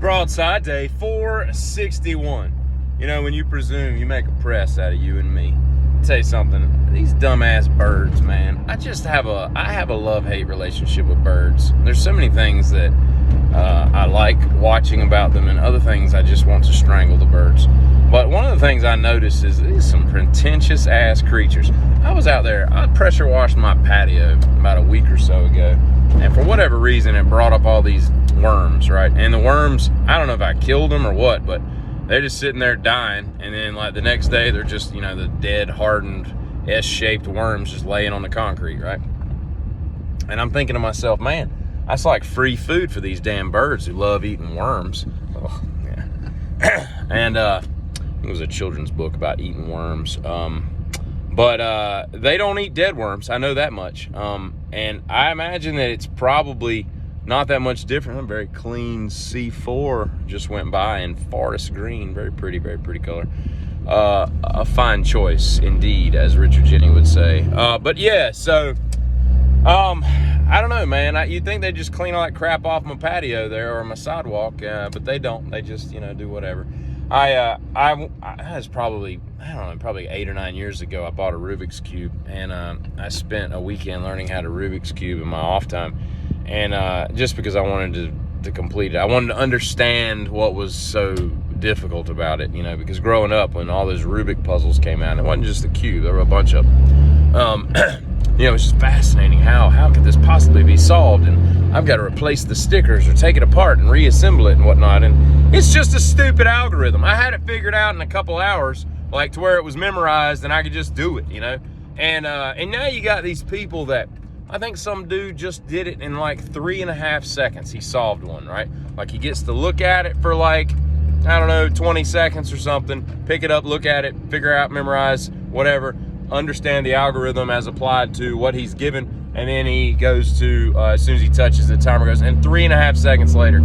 Broadside, day 461. You know, when you presume, you make a press out of you and me. I'll tell you something, these dumbass birds, man. I have a love-hate relationship with birds. There's so many things that I like watching about them, and other things I just want to strangle the birds. But one of the things I noticed is these some pretentious ass creatures. I was out there, I pressure washed my patio about a week or so ago, and for whatever reason it brought up all these worms, right? And the worms, I don't know if I killed them or what, but they're just sitting there dying, and then like the next day they're just, you know, the dead, hardened, S-shaped worms just laying on the concrete, right? And I'm thinking to myself, man, that's like free food for these damn birds who love eating worms. Oh, yeah. And it was a children's book about eating worms. But they don't eat dead worms. I know that much. And I imagine that it's probably not that much different. A very clean C4 just went by in forest green. Very pretty color. A fine choice indeed, as Richard Jennings would say. But yeah, so I don't know, man. You'd think they'd just clean all that crap off my patio there or my sidewalk, but they don't. They just, you know, do whatever. I was probably 8 or 9 years ago, I bought a Rubik's Cube, and I spent a weekend learning how to Rubik's Cube in my off time, and just because I wanted to complete it. I wanted to understand what was so difficult about it, you know, because growing up, when all those Rubik puzzles came out, it wasn't just the cube, there were a bunch of them. You know, it's just fascinating. How could this possibly be solved? And I've got to replace the stickers or take it apart and reassemble it and whatnot. And it's just a stupid algorithm. I had it figured out in a couple hours, like to where it was memorized and I could just do it, you know. And now you got these people that, I think some dude just did it in like 3.5 seconds. He solved one, right? Like he gets to look at it for like, I don't know, 20 seconds or something, pick it up, look at it, figure out, memorize, whatever, understand the algorithm as applied to what he's given, and then he goes to, as soon as he touches the timer goes, and 3.5 seconds later.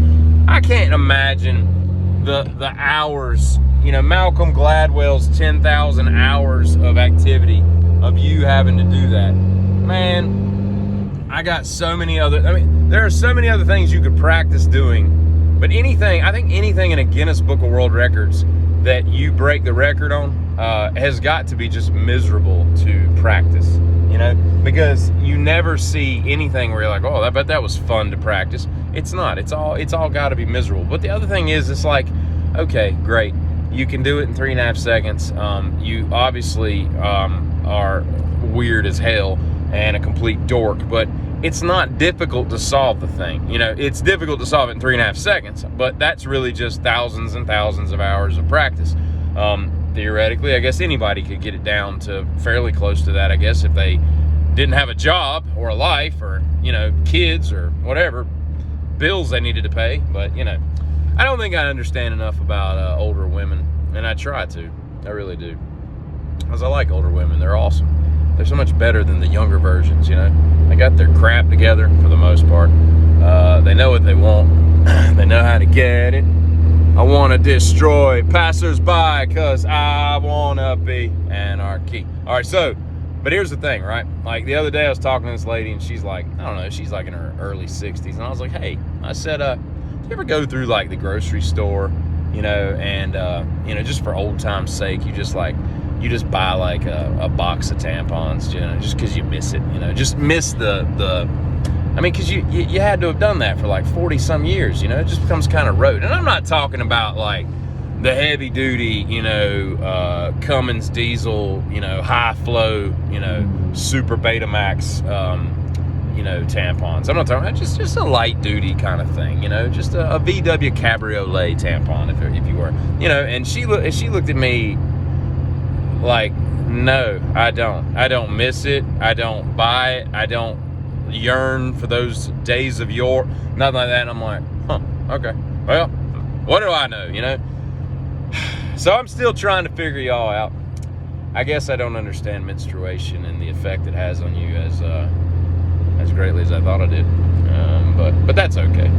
I can't imagine the hours, you know, Malcolm Gladwell's 10,000 hours of activity of you having to do that. Man, I got so many other, there are so many other things you could practice doing, but I think anything in a Guinness Book of World Records that you break the record on has got to be just miserable to practice, you know, because you never see anything where you're like, oh, I bet that was fun to practice. It's not. It's all got to be miserable. But the other thing is, it's like, okay, great, you can do it in 3.5 seconds. You obviously are weird as hell and a complete dork, but it's not difficult to solve the thing. You know, it's difficult to solve it in 3.5 seconds, but that's really just thousands and thousands of hours of practice. Theoretically, I guess anybody could get it down to fairly close to that, I guess, if they didn't have a job or a life or, you know, kids or whatever, bills they needed to pay. But, you know, I don't think I understand enough about older women, and I try to. I really do. Because I like older women. They're awesome. They're so much better than the younger versions, you know. They got their crap together for the most part. They know what they want. They know how to get it. I want to destroy passers-by because I want to be anarchy. All right, so, but here's the thing, right? Like the other day I was talking to this lady and she's like, I don't know, she's like in her early 60s. And I was like, hey, I said, do you ever go through like the grocery store, you know, and, you know, just for old time's sake, you just buy like a box of tampons, you know, just because you miss it, you know, just miss because you had to have done that for like 40 some years, you know, it just becomes kind of rote. And I'm not talking about like the heavy duty, you know, Cummins diesel, you know, high flow, you know, super Betamax, you know, tampons. I'm not talking about just a light duty kind of thing, you know, just a VW Cabriolet tampon, if you were, you know. And she looked at me like, no, I don't miss it. I don't buy it. I don't yearn for those days of yore, nothing like that. And I'm like, okay, well, what do I know, you know? So I'm still trying to figure y'all out. I guess I don't understand menstruation and the effect it has on you as greatly as I thought I did, but that's okay.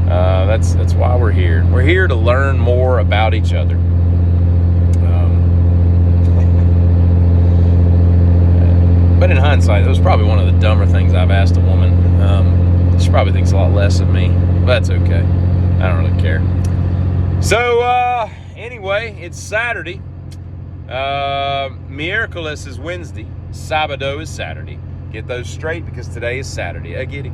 That's why we're here. We're here to learn more about each other. But in hindsight, that was probably one of the dumber things I've asked a woman. She probably thinks a lot less of me, but that's okay. I don't really care. So, anyway, it's Saturday. Miércoles is Wednesday. Sábado is Saturday. Get those straight because today is Saturday. I get it.